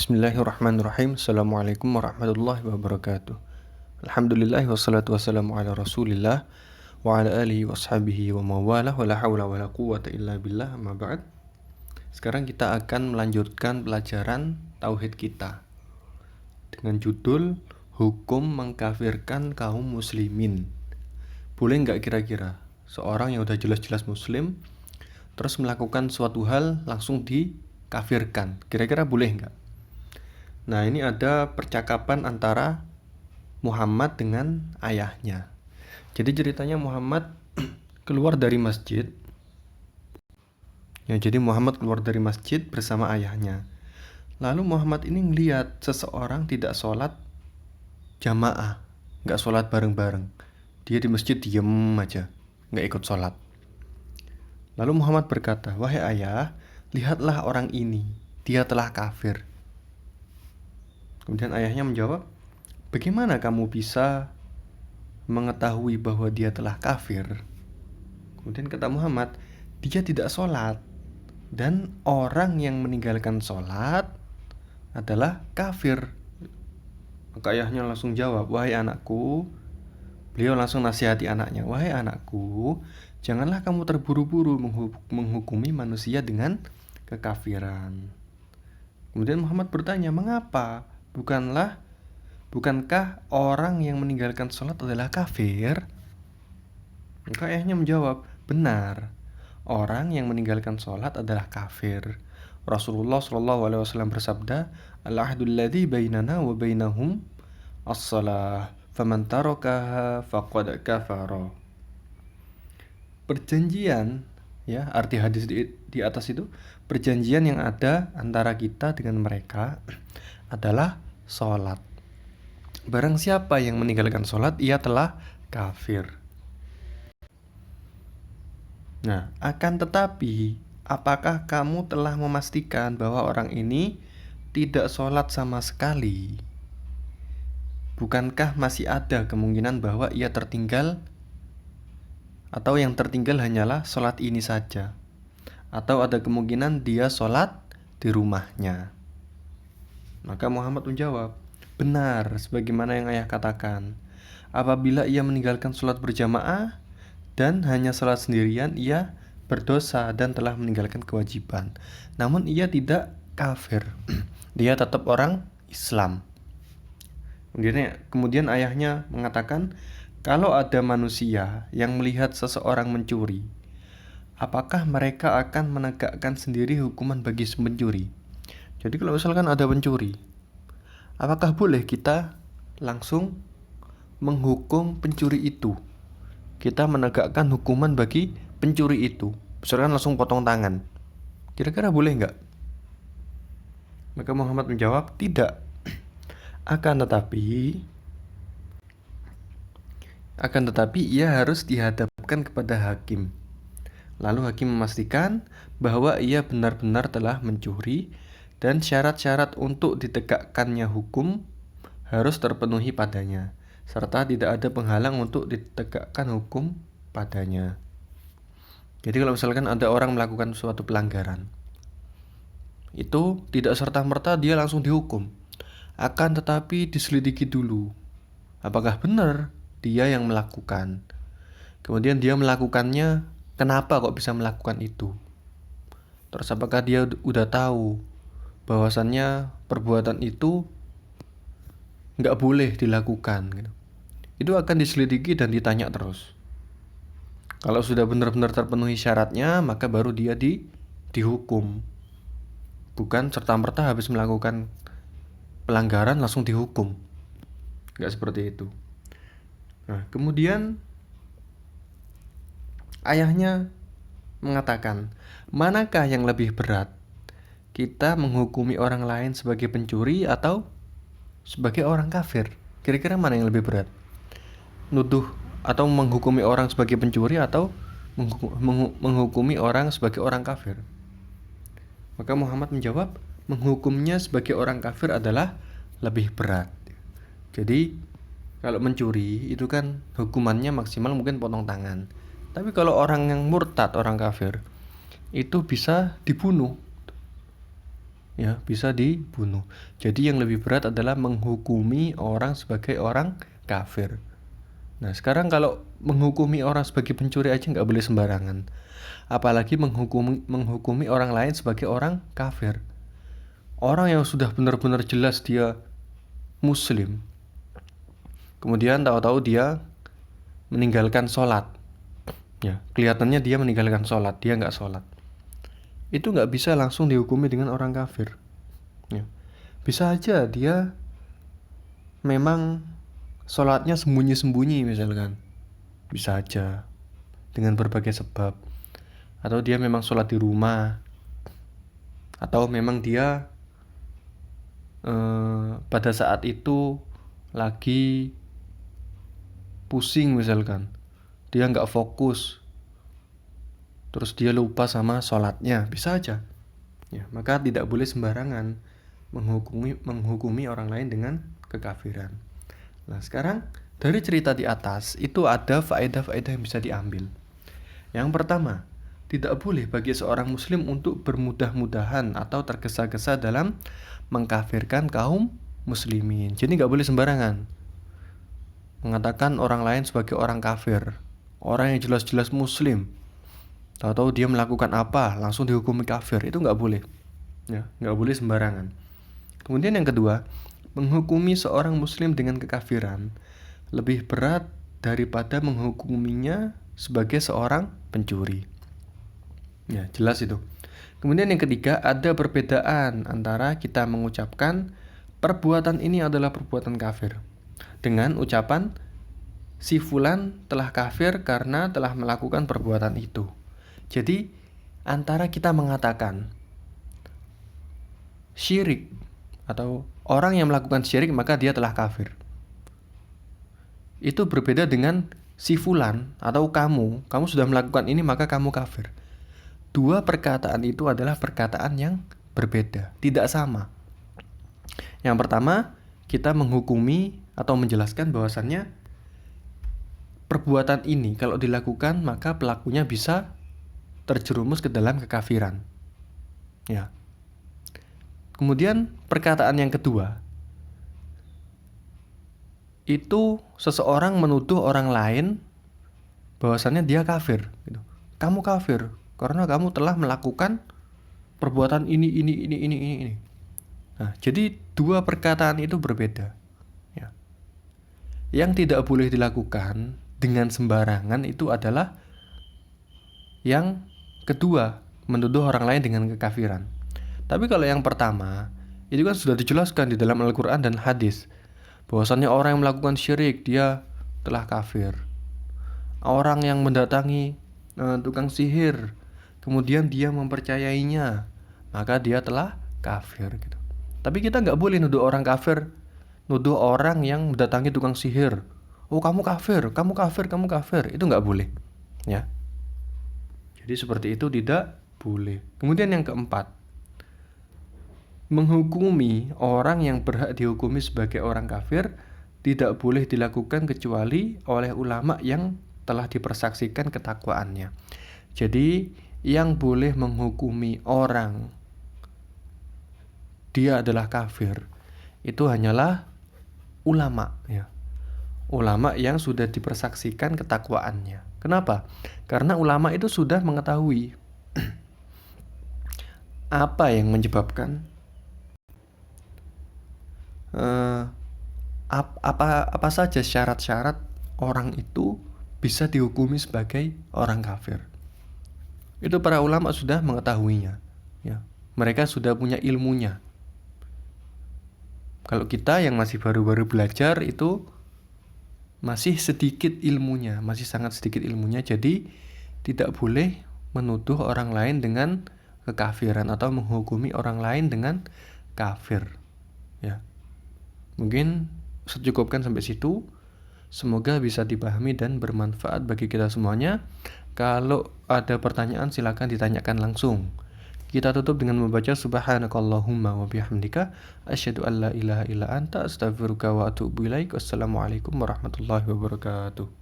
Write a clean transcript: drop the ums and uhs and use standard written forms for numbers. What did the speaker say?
Bismillahirrahmanirrahim. Assalamualaikum warahmatullahi wabarakatuh. Alhamdulillah wassalatu wassalamu ala rasulillah wa ala alihi washabihi wa mawalah wa la hawla wa la quwwata illa billah amma ba'd. Sekarang kita akan melanjutkan pelajaran tauhid kita dengan judul Hukum Mengkafirkan Kaum Muslimin. Boleh nggak kira-kira seorang yang udah jelas-jelas muslim terus melakukan suatu hal langsung dikafirkan? Kira-kira boleh nggak? Nah, ini ada percakapan antara Muhammad dengan ayahnya. Jadi ceritanya Muhammad keluar dari masjid. Ya, jadi Muhammad keluar dari masjid bersama ayahnya. Lalu Muhammad ini ngelihat seseorang tidak sholat jamaah, nggak sholat bareng-bareng. Dia di masjid diem aja, nggak ikut sholat. Lalu Muhammad berkata, "Wahai ayah, lihatlah orang ini, dia telah kafir." Kemudian ayahnya menjawab, "Bagaimana kamu bisa mengetahui bahwa dia telah kafir?" Kemudian kata Muhammad, "Dia tidak sholat. Dan orang yang meninggalkan sholat adalah kafir." Maka ayahnya langsung jawab, "Wahai anakku," beliau langsung nasihati anaknya, "Wahai anakku, janganlah kamu terburu-buru menghukumi manusia dengan kekafiran." Kemudian Muhammad bertanya, "Mengapa? Bukankah orang yang meninggalkan sholat adalah kafir?" Maka ayahnya menjawab, "Benar, orang yang meninggalkan sholat adalah kafir. Rasulullah SAW bersabda, Al-ahdul ladzi bainana wa bainahum as-salah, faman tarakaha faqad kafara." Perjanjian, ya, arti hadis di atas itu, perjanjian yang ada antara kita dengan mereka adalah sholat. Barang siapa yang meninggalkan sholat, ia telah kafir. Nah, akan tetapi, apakah kamu telah memastikan bahwa orang ini tidak sholat sama sekali? Bukankah masih ada kemungkinan bahwa ia tertinggal, atau yang tertinggal hanyalah sholat ini saja? Atau ada kemungkinan dia sholat di rumahnya? Maka Muhammad menjawab, "Benar, sebagaimana yang ayah katakan. Apabila ia meninggalkan sholat berjamaah dan hanya sholat sendirian, ia berdosa dan telah meninggalkan kewajiban. Namun ia tidak kafir. Dia tetap orang Islam." Kemudian ayahnya mengatakan, "Kalau ada manusia yang melihat seseorang mencuri, apakah mereka akan menegakkan sendiri hukuman bagi pencuri?" Jadi kalau misalkan ada pencuri, apakah boleh kita langsung menghukum pencuri itu? Kita menegakkan hukuman bagi pencuri itu, misalkan langsung potong tangan. Kira-kira boleh nggak? Maka Muhammad menjawab, "Tidak. Akan tetapi ia harus dihadapkan kepada hakim. Lalu hakim memastikan bahwa ia benar-benar telah mencuri dan syarat-syarat untuk ditegakkannya hukum harus terpenuhi padanya, serta tidak ada penghalang untuk ditegakkan hukum padanya." Jadi kalau misalkan ada orang melakukan suatu pelanggaran, itu tidak serta-merta dia langsung dihukum. Akan tetapi diselidiki dulu, apakah benar dia yang melakukan. Kemudian dia melakukannya, kenapa kok bisa melakukan itu? Terus apakah dia udah tahu bahwasannya perbuatan itu nggak boleh dilakukan gitu. Itu akan diselidiki dan ditanya terus. Kalau sudah benar-benar terpenuhi syaratnya, maka baru dia dihukum. Bukan serta-merta habis melakukan pelanggaran langsung dihukum. Nggak seperti itu. Nah, kemudian ayahnya mengatakan, "Manakah yang lebih berat? Kita menghukumi orang lain sebagai pencuri atau sebagai orang kafir?" Kira-kira mana yang lebih berat? Nuduh atau menghukumi orang sebagai pencuri atau menghukumi orang sebagai orang kafir? Maka Muhammad menjawab, menghukumnya sebagai orang kafir adalah lebih berat. Jadi kalau mencuri itu kan hukumannya maksimal mungkin potong tangan. Tapi kalau orang yang murtad, orang kafir, itu bisa dibunuh. ya, bisa dibunuh. Jadi yang lebih berat adalah menghukumi orang sebagai orang kafir. Nah, sekarang kalau menghukumi orang sebagai pencuri aja nggak boleh sembarangan. Apalagi menghukumi orang lain sebagai orang kafir. Orang yang sudah benar-benar jelas dia muslim, kemudian tahu-tahu dia meninggalkan sholat. Ya, kelihatannya dia meninggalkan sholat, dia nggak sholat. Itu nggak bisa langsung dihukumi dengan orang kafir. Ya. Bisa aja dia memang sholatnya sembunyi-sembunyi misalkan. Bisa aja dengan berbagai sebab. Atau dia memang sholat di rumah. Atau memang dia pada saat itu lagi pusing misalkan. Dia nggak fokus. Terus dia lupa sama sholatnya. Bisa aja. Ya, maka tidak boleh sembarangan menghukumi orang lain dengan kekafiran. Nah, sekarang dari cerita di atas itu ada faedah-faedah yang bisa diambil. Yang pertama, tidak boleh bagi seorang muslim untuk bermudah-mudahan atau tergesa-gesa dalam mengkafirkan kaum muslimin. Jadi nggak boleh sembarangan mengatakan orang lain sebagai orang kafir. Orang yang jelas-jelas muslim, tahu-tahu dia melakukan apa langsung dihukumi kafir, itu nggak boleh. Ya, nggak boleh sembarangan. Kemudian yang kedua, menghukumi seorang muslim dengan kekafiran lebih berat daripada menghukuminya sebagai seorang pencuri. Ya, jelas itu. Kemudian yang ketiga, ada perbedaan antara kita mengucapkan perbuatan ini adalah perbuatan kafir dengan ucapan si fulan telah kafir karena telah melakukan perbuatan itu. Jadi, antara kita mengatakan syirik atau orang yang melakukan syirik maka dia telah kafir, itu berbeda dengan si fulan atau kamu sudah melakukan ini maka kamu kafir. Dua perkataan itu adalah perkataan yang berbeda, tidak sama. Yang pertama, kita menghukumi atau menjelaskan bahwasannya perbuatan ini kalau dilakukan maka pelakunya bisa terjerumus ke dalam kekafiran. Ya. Kemudian perkataan yang kedua, itu seseorang menuduh orang lain bahwasannya dia kafir. Gitu. Kamu kafir karena kamu telah melakukan perbuatan ini. Nah, jadi dua perkataan itu berbeda. Ya. Yang tidak boleh dilakukan dengan sembarangan itu adalah yang kedua, menuduh orang lain dengan kekafiran. Tapi kalau yang pertama, itu kan sudah dijelaskan di dalam Al-Quran dan hadis bahwasannya orang yang melakukan syirik dia telah kafir. Orang yang mendatangi tukang sihir kemudian dia mempercayainya, maka dia telah kafir gitu. Tapi kita nggak boleh nuduh orang kafir, nuduh orang yang mendatangi tukang sihir. Oh, kamu kafir, itu nggak boleh, ya. Jadi seperti itu tidak boleh. Kemudian yang keempat, menghukumi orang yang berhak dihukumi sebagai orang kafir tidak boleh dilakukan kecuali oleh ulama yang telah dipersaksikan ketakwaannya. Jadi yang boleh menghukumi orang dia adalah kafir itu hanyalah ulama, ya. Ulama yang sudah dipersaksikan ketakwaannya. Kenapa? Karena ulama itu sudah mengetahui apa yang menyebabkan apa saja syarat-syarat orang itu bisa dihukumi sebagai orang kafir. Itu para ulama sudah mengetahuinya, ya. Mereka sudah punya ilmunya. Kalau kita yang masih baru-baru belajar itu masih sedikit ilmunya, masih sangat sedikit ilmunya. Jadi tidak boleh menuduh orang lain dengan kekafiran atau menghukumi orang lain dengan kafir, ya. Mungkin secukupkan sampai situ. Semoga bisa dipahami dan bermanfaat bagi kita semuanya. Kalau ada pertanyaan silakan ditanyakan langsung. Kita tutup dengan membaca subhanakallahumma wa bihamdika asyhadu an la ilaha illa anta astaghfiruka wa atubu ilaik. Wassalamualaikum warahmatullahi wabarakatuh.